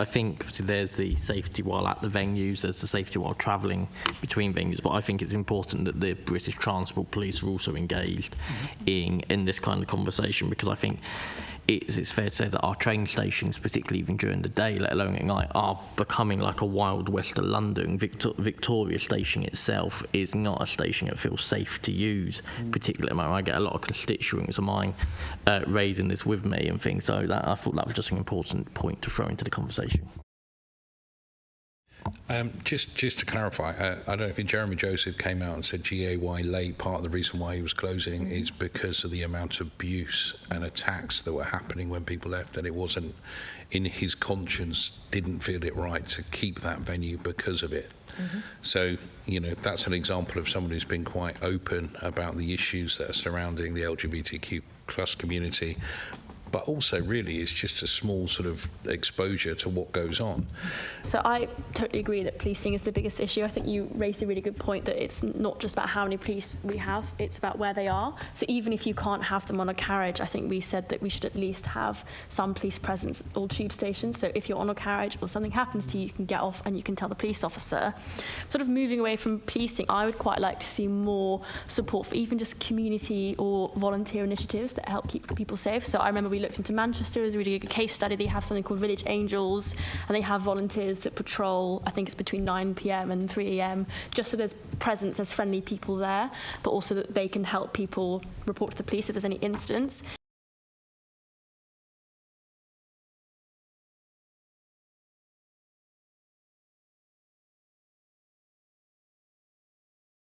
I think obviously there's the safety while at the venues, there's the safety while travelling between venues, but I think it's important that the British Transport Police are also engaged in this kind of conversation, because I think it's fair to say that our train stations, particularly even during the day, let alone at night, are becoming like a wild west of London. Victoria Station itself is not a station that feels safe to use, particularly. I get a lot of constituents of mine raising this with me and things, so that I thought that was just an important point to throw into the conversation. Just to clarify, I don't know if Jeremy Joseph came out and said GAY late, part of the reason why he was closing is because of the amount of abuse and attacks that were happening when people left, and it wasn't in his conscience, didn't feel it right to keep that venue because of it. So, that's an example of someone who's been quite open about the issues that are surrounding the LGBTQ plus community, but also really it's just a small sort of exposure to what goes on. So I totally agree that policing is the biggest issue. I think you raised a really good point that it's not just about how many police we have, it's about where they are. So even if you can't have them on a carriage, I think we said that we should at least have some police presence at all tube stations. So if you're on a carriage or something happens to you, you can get off and you can tell the police officer. Sort of moving away from policing, I would quite like to see more support for even just community or volunteer initiatives that help keep people safe. So I remember we looked into Manchester as a really good case study. They have something called Village Angels, and they have volunteers that patrol, I think it's between 9 p.m. and 3 a.m, just so there's presence, there's friendly people there, but also that they can help people report to the police if there's any incidents.